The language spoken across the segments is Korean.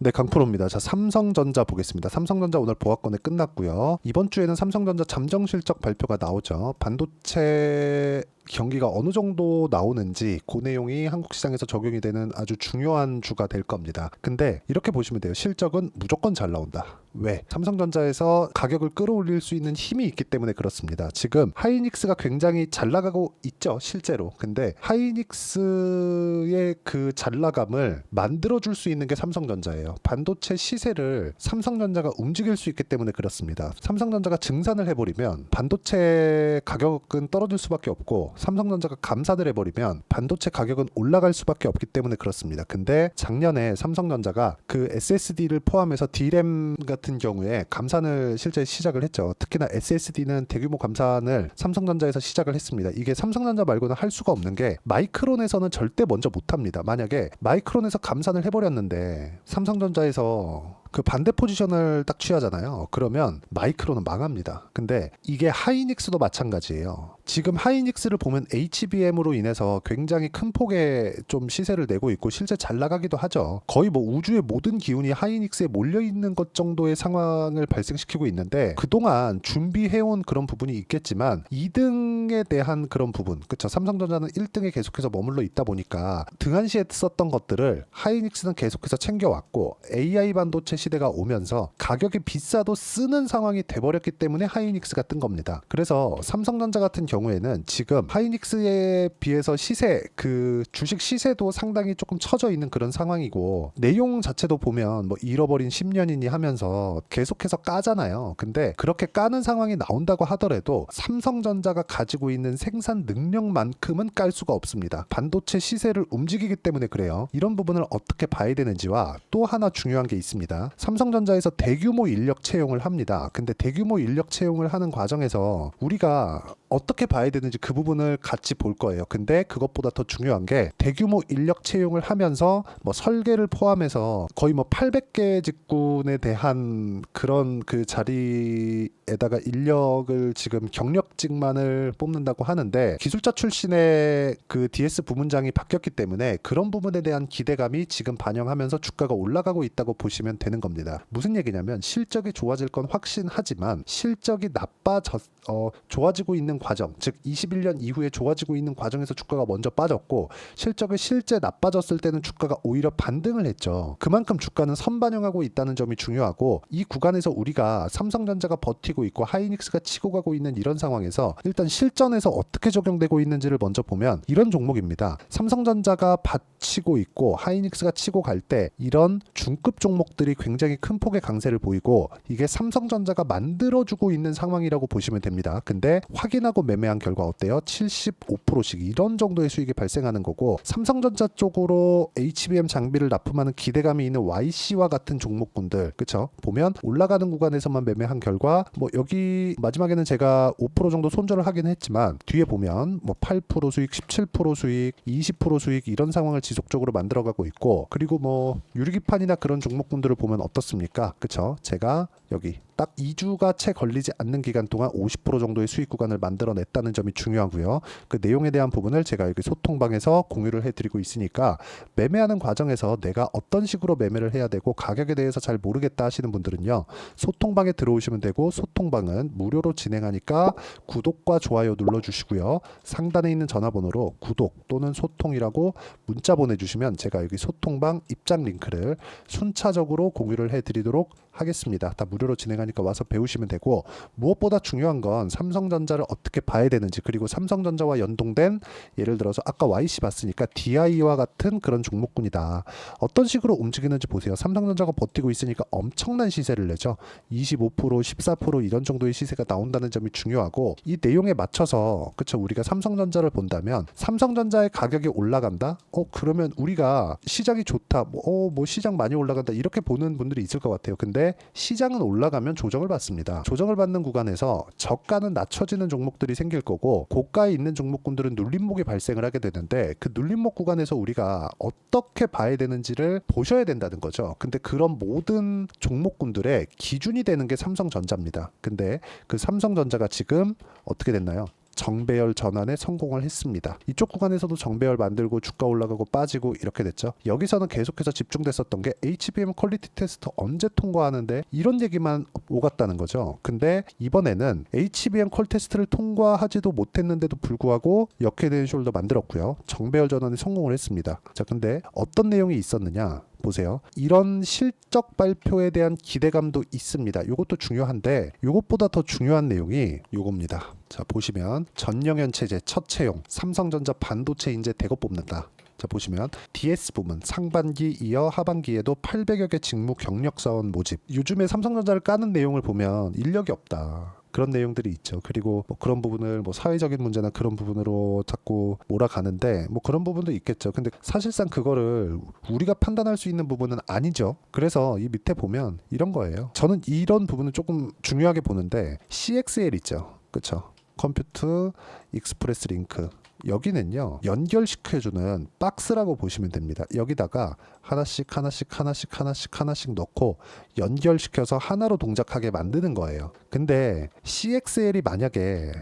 네, 강프로입니다. 자, 삼성전자 보겠습니다. 삼성전자 오늘 보합권에 끝났고요. 이번 주에는 삼성전자 잠정 실적 발표가 나오죠. 반도체 경기가 어느 정도 나오는지 그 내용이 한국 시장에서 적용이 되는 아주 중요한 주가 될 겁니다. 근데 이렇게 보시면 돼요. 실적은 무조건 잘 나온다. 왜? 삼성전자에서 가격을 끌어올릴 수 있는 힘이 있기 때문에 그렇습니다. 지금 하이닉스가 굉장히 잘 나가고 있죠, 실제로. 근데 하이닉스의 그 잘 나감을 만들어줄 수 있는 게 삼성전자예요. 반도체 시세를 삼성전자가 움직일 수 있기 때문에 그렇습니다. 삼성전자가 증산을 해버리면 반도체 가격은 떨어질 수밖에 없고, 삼성전자가 감산을 해버리면 반도체 가격은 올라갈 수밖에 없기 때문에 그렇습니다. 근데 작년에 삼성전자가 그 SSD를 포함해서 D램 같은 경우에 감산을 실제 시작을 했죠. 특히나 SSD는 대규모 감산을 삼성전자에서 시작을 했습니다. 이게 삼성전자 말고는 할 수가 없는 게, 마이크론에서는 절대 먼저 못합니다. 만약에 마이크론에서 감산을 해버렸는데 삼성전자에서 그 반대 포지션을 딱 취하잖아요. 그러면 마이크론은 망합니다. 근데 이게 하이닉스도 마찬가지예요. 지금 하이닉스를 보면 HBM으로 인해서 굉장히 큰 폭의 좀 시세를 내고 있고 실제 잘 나가기도 하죠. 거의 뭐 우주의 모든 기운이 하이닉스에 몰려있는 것 정도의 상황을 발생시키고 있는데, 그동안 준비해온 그런 부분이 있겠지만 2등에 대한 그런 부분, 그쵸? 삼성전자는 1등에 계속해서 머물러 있다 보니까 등한시에 썼던 것들을 하이닉스는 계속해서 챙겨왔고, AI 반도체 시대가 오면서 가격이 비싸도 쓰는 상황이 돼버렸기 때문에 하이닉스가 뜬 겁니다. 그래서 삼성전자 같은 경우에는 지금 하이닉스에 비해서 시세, 그 주식 시세도 상당히 조금 처져 있는 그런 상황이고, 내용 자체도 보면 뭐 잃어버린 10년이니 하면서 계속해서 까잖아요. 근데 그렇게 까는 상황이 나온다고 하더라도 삼성전자가 가지고 있는 생산 능력만큼은 깔 수가 없습니다. 반도체 시세를 움직이기 때문에 그래요. 이런 부분을 어떻게 봐야 되는지와, 또 하나 중요한 게 있습니다. 삼성전자에서 대규모 인력 채용을 합니다. 근데 대규모 인력 채용을 하는 과정에서 우리가 어떻게 봐야 되는지 그 부분을 같이 볼 거예요. 근데 그것보다 더 중요한 게, 대규모 인력 채용을 하면서 뭐 설계를 포함해서 거의 뭐 800개 직군에 대한 그런 그 자리에다가 인력을 지금 경력직만을 뽑는다고 하는데, 기술자 출신의 그 DS 부문장이 바뀌었기 때문에 그런 부분에 대한 기대감이 지금 반영하면서 주가가 올라가고 있다고 보시면 되는 겁니다. 무슨 얘기냐면, 실적이 좋아질 건 확신하지만 실적이 좋아지고 있는 과정, 즉 21년 이후에 좋아지고 있는 과정에서 주가가 먼저 빠졌고, 실적이 실제 나빠졌을 때는 주가가 오히려 반등을 했죠. 그만큼 주가는 선반영하고 있다는 점이 중요하고, 이 구간에서 우리가 삼성전자가 버티고 있고 하이닉스가 치고 가고 있는 이런 상황에서 일단 실전에서 어떻게 적용되고 있는지를 먼저 보면 이런 종목입니다. 삼성전자가 받치고 있고 하이닉스가 치고 갈 때 이런 중급 종목들이 굉장히 큰 폭의 강세를 보이고, 이게 삼성전자가 만들어주고 있는 상황이라고 보시면 됩니다. 근데 확인하고 매매한 결과 어때요? 75%씩 이런 정도의 수익이 발생하는 거고, 삼성전자 쪽으로 HBM 장비를 납품하는 기대감이 있는 YC와 같은 종목군들, 그쵸? 보면 올라가는 구간에서만 매매한 결과, 뭐 여기 마지막에는 제가 5% 정도 손절을 하긴 했지만, 뒤에 보면 뭐 8% 수익, 17% 수익, 20% 수익 이런 상황을 지속적으로 만들어가고 있고, 그리고 뭐 유리기판이나 그런 종목군들을 보면 어떻습니까? 그쵸? 제가 여기 딱 2주가 채 걸리지 않는 기간 동안 50% 정도의 수익 구간을 만들어냈다는 점이 중요하고요. 그 내용에 대한 부분을 제가 여기 소통방에서 공유를 해드리고 있으니까, 매매하는 과정에서 내가 어떤 식으로 매매를 해야 되고 가격에 대해서 잘 모르겠다 하시는 분들은요, 소통방에 들어오시면 되고, 소통방은 무료로 진행하니까 구독과 좋아요 눌러주시고요. 상단에 있는 전화번호로 구독 또는 소통이라고 문자 보내주시면 제가 여기 소통방 입장 링크를 순차적으로 공유를 해드리도록 하겠습니다. 다 무료로 진행하니까 와서 배우시면 되고, 무엇보다 중요한 건 삼성전자를 어떻게 봐야 되는지, 그리고 삼성전자와 연동된, 예를 들어서 아까 YC 봤으니까 DI와 같은 그런 종목군이다. 어떤 식으로 움직이는지 보세요. 삼성전자가 버티고 있으니까 엄청난 시세를 내죠. 25%, 14% 이런 정도의 시세가 나온다는 점이 중요하고, 이 내용에 맞춰서, 그쵸, 우리가 삼성전자를 본다면 삼성전자의 가격이 올라간다? 그러면 우리가 시장이 좋다, 뭐 시장 많이 올라간다 이렇게 보는 분들이 있을 것 같아요. 근데 시장은 올라가면 조정을 받습니다. 조정을 받는 구간에서 저가는 낮춰지는 종목들이 생길 거고, 고가에 있는 종목군들은 눌림목이 발생을 하게 되는데, 그 눌림목 구간에서 우리가 어떻게 봐야 되는지를 보셔야 된다는 거죠. 근데 그런 모든 종목군들의 기준이 되는 게 삼성전자입니다. 근데 그 삼성전자가 지금 어떻게 됐나요? 정배열 전환에 성공을 했습니다. 이쪽 구간에서도 정배열 만들고 주가 올라가고 빠지고 이렇게 됐죠. 여기서는 계속해서 집중됐었던 게 HBM 퀄리티 테스트 언제 통과하는데 이런 얘기만 오갔다는 거죠. 근데 이번에는 HBM 퀄 테스트를 통과하지도 못했는데도 불구하고 역헤드앤숄더 만들었고요. 정배열 전환에 성공을 했습니다. 자, 근데 어떤 내용이 있었느냐? 보세요. 이런 실적 발표에 대한 기대감도 있습니다. 이것도 중요한데 이것보다 더 중요한 내용이 이겁니다. 자, 보시면 전영현 체제 첫 채용 삼성전자 반도체 인재 대거 뽑는다. 자, 보시면 DS 부문 상반기 이어 하반기에도 800여 개 직무 경력 사원 모집. 요즘에 삼성전자를 까는 내용을 보면 인력이 없다. 그런 내용들이 있죠. 그리고 뭐 그런 부분을 뭐 사회적인 문제나 그런 부분으로 자꾸 몰아가는데 뭐 그런 부분도 있겠죠. 근데 사실상 그거를 우리가 판단할 수 있는 부분은 아니죠. 그래서 이 밑에 보면 이런 거예요. 저는 이런 부분을 조금 중요하게 보는데 CXL 있죠. 그렇죠. 컴퓨트 익스프레스 링크. 여기는요 연결시켜주는 박스라고 보시면 됩니다. 여기다가 하나씩 넣고 연결시켜서 하나로 동작하게 만드는 거예요. 근데 CXL이 만약에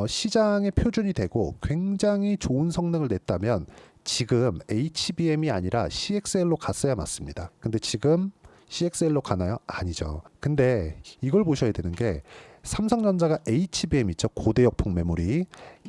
시장의 표준이 되고 굉장히 좋은 성능을 냈다면 지금 HBM이 아니라 CXL로 갔어야 맞습니다. 근데 지금 CXL로 가나요? 아니죠. 근데 이걸 보셔야 되는 게 삼성전자가 HBM 있죠. 고대역폭 메모리.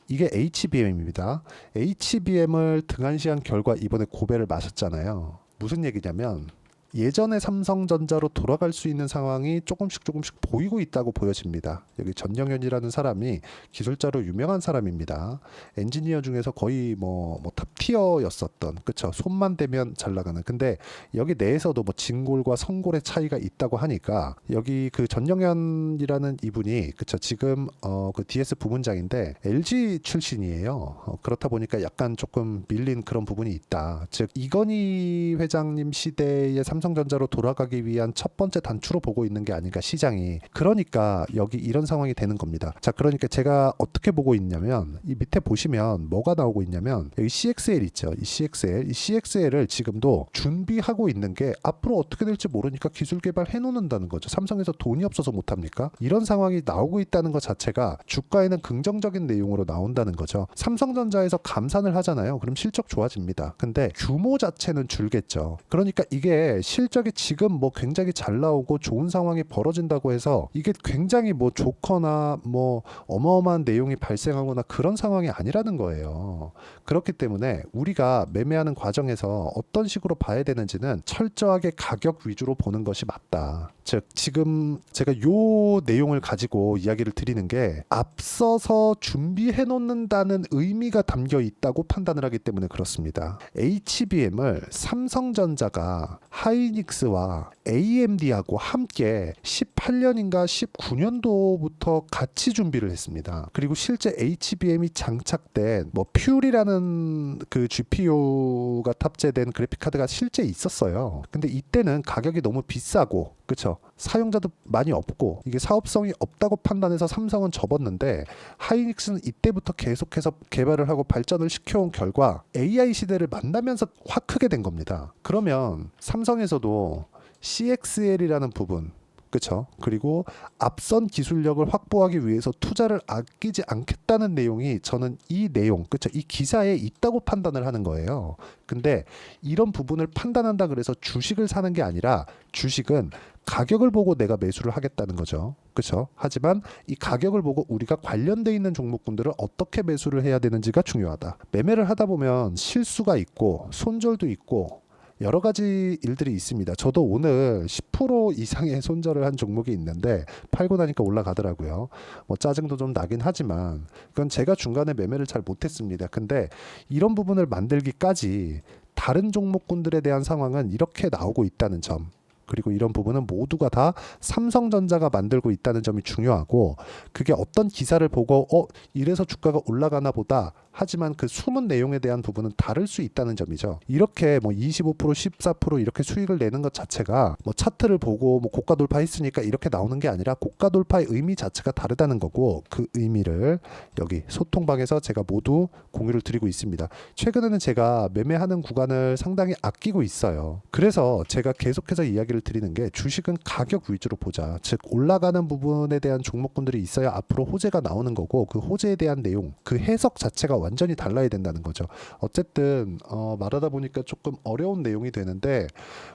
이게 HBM입니다. HBM을 등한시한 결과 이번에 고배를 마셨잖아요. 무슨 얘기냐면 예전의 삼성전자로 돌아갈 수 있는 상황이 조금씩 보이고 있다고 보여집니다. 여기 전영현이라는 사람이 기술자로 유명한 사람입니다. 엔지니어 중에서 거의 뭐 탑티어였었던, 그쵸? 손만 대면 잘 나가는. 근데 여기 내에서도 뭐 진골과 성골의 차이가 있다고 하니까 여기 그 전영현이라는 이분이, 그쵸? 지금 그 DS 부문장인데 LG 출신이에요. 그렇다 보니까 약간 조금 밀린 그런 부분이 있다. 즉 이건희 회장님 시대의 삼성전자로 돌아가기 위한 첫 번째 단추로 보고 있는 게 아닌가 시장이. 그러니까 여기 이런 상황이 되는 겁니다. 자, 그러니까 제가 어떻게 보고 있냐면 이 밑에 보시면 뭐가 나오고 있냐면 여기 CXL 있죠. 이 CXL을 지금도 준비하고 있는 게 앞으로 어떻게 될지 모르니까 기술 개발해 놓는다는 거죠. 삼성에서 돈이 없어서 못합니까? 이런 상황이 나오고 있다는 것 자체가 주가에는 긍정적인 내용으로 나온다는 거죠. 삼성전자에서 감산을 하잖아요. 그럼 실적 좋아집니다. 근데 규모 자체는 줄겠죠. 그러니까 이게 실적이 지금 뭐 굉장히 잘 나오고 좋은 상황이 벌어진다고 해서 이게 굉장히 뭐 좋거나 뭐 어마어마한 내용이 발생하거나 그런 상황이 아니라는 거예요. 그렇기 때문에 우리가 매매하는 과정에서 어떤 식으로 봐야 되는지는 철저하게 가격 위주로 보는 것이 맞다. 즉 지금 제가 요 내용을 가지고 이야기를 드리는 게 앞서서 준비해 놓는다는 의미가 담겨 있다고 판단을 하기 때문에 그렇습니다. HBM을 삼성전자가 하이닉스와 AMD하고 함께 18년인가 19년도부터 같이 준비를 했습니다. 그리고 실제 HBM이 장착된 뭐 퓨리라는 그 GPU가 탑재된 그래픽 카드가 실제 있었어요. 근데 이때는 가격이 너무 비싸고, 그쵸? 사용자도 많이 없고 이게 사업성이 없다고 판단해서 삼성은 접었는데 하이닉스는 이때부터 계속해서 개발을 하고 발전을 시켜온 결과 AI 시대를 만나면서 확 크게 된 겁니다. 그러면 삼성에서도 CXL이라는 부분, 그쵸? 그리고 앞선 기술력을 확보하기 위해서 투자를 아끼지 않겠다는 내용이 저는 이 내용, 그쵸? 이 기사에 있다고 판단을 하는 거예요. 근데 이런 부분을 판단한다 그래서 주식을 사는 게 아니라 주식은 가격을 보고 내가 매수를 하겠다는 거죠. 그렇죠? 하지만 이 가격을 보고 우리가 관련돼 있는 종목군들을 어떻게 매수를 해야 되는지가 중요하다. 매매를 하다 보면 실수가 있고 손절도 있고 여러 가지 일들이 있습니다. 저도 오늘 10% 이상의 손절을 한 종목이 있는데 팔고 나니까 올라가더라고요. 뭐 짜증도 좀 나긴 하지만 그건 제가 중간에 매매를 잘 못했습니다. 근데 이런 부분을 만들기까지 다른 종목군들에 대한 상황은 이렇게 나오고 있다는 점, 그리고 이런 부분은 모두가 다 삼성전자가 만들고 있다는 점이 중요하고, 그게 어떤 기사를 보고 이래서 주가가 올라가나 보다 하지만 그 숨은 내용에 대한 부분은 다를 수 있다는 점이죠. 이렇게 뭐 25%, 14% 이렇게 수익을 내는 것 자체가 뭐 차트를 보고 뭐 고가 돌파했으니까 이렇게 나오는 게 아니라 고가 돌파의 의미 자체가 다르다는 거고, 그 의미를 여기 소통방에서 제가 모두 공유를 드리고 있습니다. 최근에는 제가 매매하는 구간을 상당히 아끼고 있어요. 그래서 제가 계속해서 이야기를 드리는 게, 주식은 가격 위주로 보자. 즉 올라가는 부분에 대한 종목군들이 있어야 앞으로 호재가 나오는 거고, 그 호재에 대한 내용, 그 해석 자체가 완전히 달라야 된다는 거죠. 어쨌든 말하다 보니까 조금 어려운 내용이 되는데,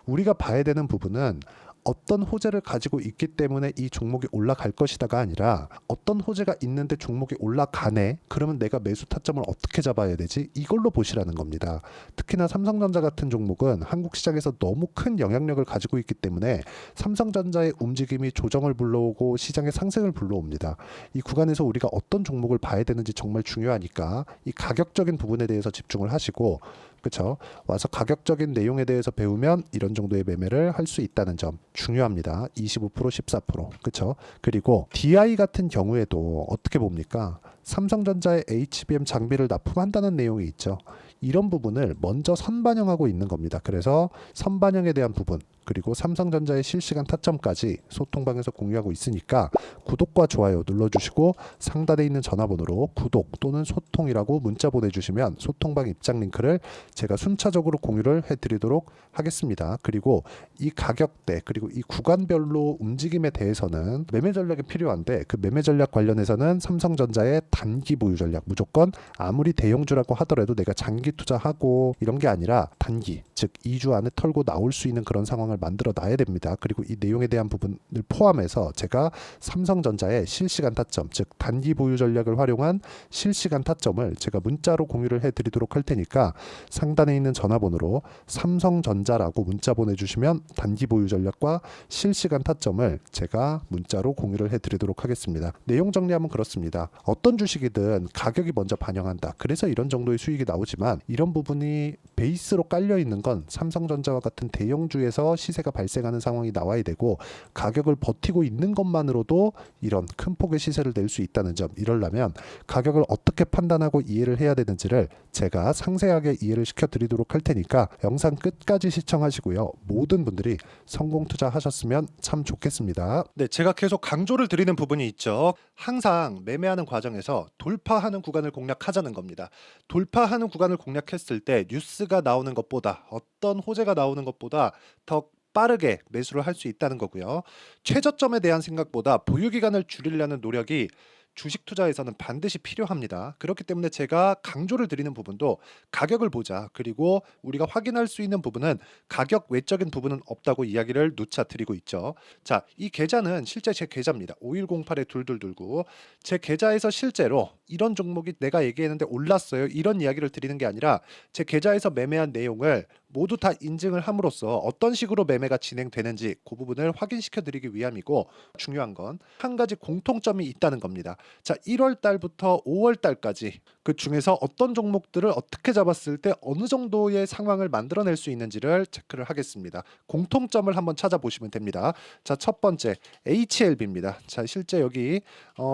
우리가 봐야 되는 부분은 어떤 호재를 가지고 있기 때문에 이 종목이 올라갈 것이다가 아니라, 어떤 호재가 있는데 종목이 올라가네? 그러면 내가 매수 타점을 어떻게 잡아야 되지? 이걸로 보시라는 겁니다. 특히나 삼성전자 같은 종목은 한국 시장에서 너무 큰 영향력을 가지고 있기 때문에 삼성전자의 움직임이 조정을 불러오고 시장의 상승을 불러옵니다. 이 구간에서 우리가 어떤 종목을 봐야 되는지 정말 중요하니까 이 가격적인 부분에 대해서 집중을 하시고, 그렇죠? 와서 가격적인 내용에 대해서 배우면 이런 정도의 매매를 할 수 있다는 점 중요합니다. 25%, 14%. 그렇죠? 그리고 DI 같은 경우에도 어떻게 봅니까? 삼성전자의 HBM 장비를 납품한다는 내용이 있죠. 이런 부분을 먼저 선반영하고 있는 겁니다. 그래서 선반영에 대한 부분, 그리고 삼성전자의 실시간 타점까지 소통방에서 공유하고 있으니까 구독과 좋아요 눌러주시고, 상단에 있는 전화번호로 구독 또는 소통이라고 문자 보내주시면 소통방 입장 링크를 제가 순차적으로 공유를 해드리도록 하겠습니다. 그리고 이 가격대, 그리고 이 구간별로 움직임에 대해서는 매매 전략이 필요한데, 그 매매 전략 관련해서는 삼성전자의 단기 보유 전략, 무조건 아무리 대형주라고 하더라도 내가 장기 투자하고 이런 게 아니라 단기, 즉 2주 안에 털고 나올 수 있는 그런 상황을 만들어 놔야 됩니다. 그리고 이 내용에 대한 부분을 포함해서 제가 삼성전자의 실시간 타점, 즉 단기 보유 전략을 활용한 실시간 타점을 제가 문자로 공유를 해드리도록 할 테니까, 상단에 있는 전화번호로 삼성전자라고 문자 보내주시면 단기 보유 전략과 실시간 타점을 제가 문자로 공유를 해드리도록 하겠습니다. 내용 정리하면 그렇습니다. 어떤 주식이든 가격이 먼저 반영한다. 그래서 이런 정도의 수익이 나오지만, 이런 부분이 베이스로 깔려 있는 건 삼성전자와 같은 대형주에서 시세가 발생하는 상황이 나와야 되고, 가격을 버티고 있는 것만으로도 이런 큰 폭의 시세를 낼 수 있다는 점, 이러려면 가격을 어떻게 판단하고 이해를 해야 되는지를 제가 상세하게 이해를 시켜드리도록 할 테니까 영상 끝까지 시청하시고요. 모든 분들이 성공 투자하셨으면 참 좋겠습니다. 네, 제가 계속 강조를 드리는 부분이 있죠. 항상 매매하는 과정에서 돌파하는 구간을 공략하자는 겁니다. 돌파하는 구간을 공략했을 때 뉴스가 나오는 것보다, 어떤 호재가 나오는 것보다 더 빠르게 매수를 할 수 있다는 거고요. 최저점에 대한 생각보다 보유 기간을 줄이려는 노력이 주식 투자에서는 반드시 필요합니다. 그렇기 때문에 제가 강조를 드리는 부분도 가격을 보자. 그리고 우리가 확인할 수 있는 부분은 가격 외적인 부분은 없다고 이야기를 누차 드리고 있죠. 자, 이 계좌는 실제 제 계좌입니다. 5108-2229. 제 계좌에서 실제로 이런 종목이 내가 얘기했는데 올랐어요, 이런 이야기를 드리는 게 아니라, 제 계좌에서 매매한 내용을 모두 다 인증을 함으로써 어떤 식으로 매매가 진행되는지 그 부분을 확인시켜 드리기 위함이고, 중요한 건 한 가지 공통점이 있다는 겁니다. 자, 1월 달부터 5월 달까지 그 중에서 어떤 종목들을 어떻게 잡았을 때 어느 정도의 상황을 만들어낼 수 있는지를 체크를 하겠습니다. 공통점을 한번 찾아보시면 됩니다. 자, 첫 번째 HLB입니다. 자, 실제 여기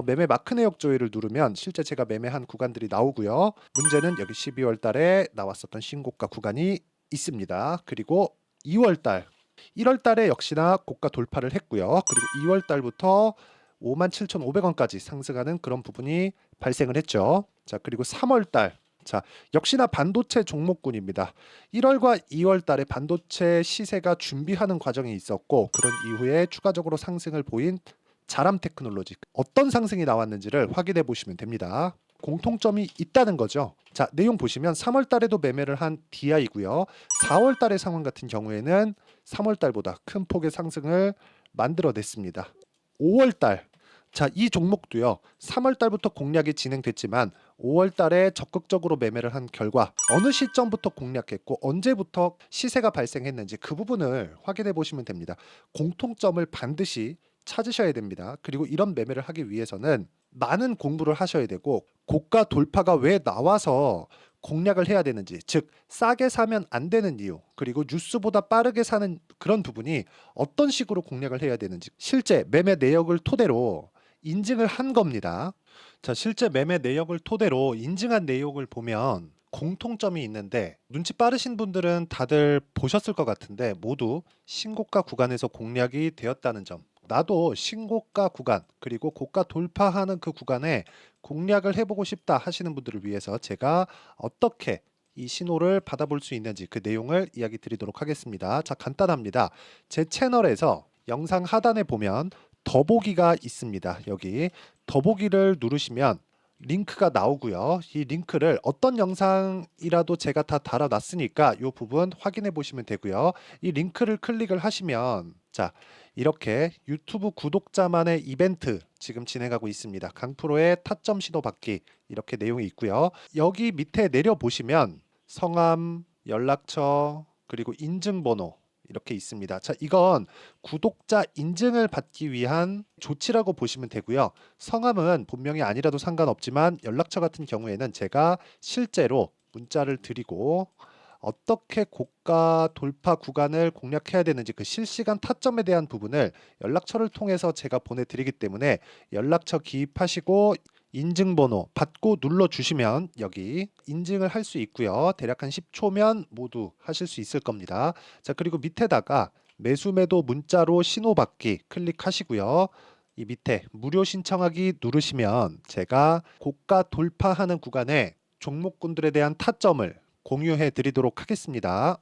매매 마크 내역 조회를 누르면 실제 제가 매매한 구간들이 나오고요. 문제는 여기 12월 달에 나왔었던 신고가 구간이 있습니다. 그리고 2월 달, 1월 달에 역시나 고가 돌파를 했고요. 그리고 2월 달부터 57,500원까지 상승하는 그런 부분이 발생을 했죠. 자, 그리고 3월 달, 자, 역시나 반도체 종목군입니다. 1월과 2월 달에 반도체 시세가 준비하는 과정이 있었고, 그런 이후에 추가적으로 상승을 보인 자람 테크놀로지, 어떤 상승이 나왔는지를 확인해 보시면 됩니다. 공통점이 있다는 거죠. 자, 내용 보시면 3월 달에도 매매를 한 DI고요. 4월 달의 상황 같은 경우에는 3월 달보다 큰 폭의 상승을 만들어냈습니다. 5월 달, 자, 이 종목도요. 3월 달부터 공략이 진행됐지만 5월 달에 적극적으로 매매를 한 결과 어느 시점부터 공략했고 언제부터 시세가 발생했는지 그 부분을 확인해 보시면 됩니다. 공통점을 반드시 찾으셔야 됩니다. 그리고 이런 매매를 하기 위해서는 많은 공부를 하셔야 되고, 고가 돌파가 왜 나와서 공략을 해야 되는지, 즉 싸게 사면 안 되는 이유, 그리고 뉴스보다 빠르게 사는 그런 부분이 어떤 식으로 공략을 해야 되는지, 실제 매매 내역을 토대로 인증을 한 겁니다. 자, 실제 매매 내역을 토대로 인증한 내용을 보면 공통점이 있는데 눈치 빠르신 분들은 다들 보셨을 것 같은데 모두 신고가 구간에서 공략이 되었다는 점. 나도 신고가 구간 그리고 고가 돌파하는 그 구간에 공략을 해보고 싶다 하시는 분들을 위해서 제가 어떻게 이 신호를 받아볼 수 있는지 그 내용을 이야기 드리도록 하겠습니다. 자, 간단합니다. 제 채널에서 영상 하단에 보면 더보기가 있습니다. 여기 더보기를 누르시면 링크가 나오고요. 이 링크를 어떤 영상이라도 제가 다 달아놨으니까 이 부분 확인해 보시면 되고요. 이 링크를 클릭을 하시면 자, 이렇게 유튜브 구독자만의 이벤트 지금 진행하고 있습니다. 강프로의 타점 신호 받기 이렇게 내용이 있고요. 여기 밑에 내려 보시면 성함, 연락처, 그리고 인증번호 이렇게 있습니다. 자, 이건 구독자 인증을 받기 위한 조치라고 보시면 되고요. 성함은 본명이 아니라도 상관없지만 연락처 같은 경우에는 제가 실제로 문자를 드리고 어떻게 고가 돌파 구간을 공략해야 되는지 그 실시간 타점에 대한 부분을 연락처를 통해서 제가 보내드리기 때문에 연락처 기입하시고 인증번호 받고 눌러주시면 여기 인증을 할 수 있고요. 대략 한 10초면 모두 하실 수 있을 겁니다. 자, 그리고 밑에다가 매수매도 문자로 신호받기 클릭하시고요. 이 밑에 무료 신청하기 누르시면 제가 고가 돌파하는 구간에 종목군들에 대한 타점을 공유해 드리도록 하겠습니다.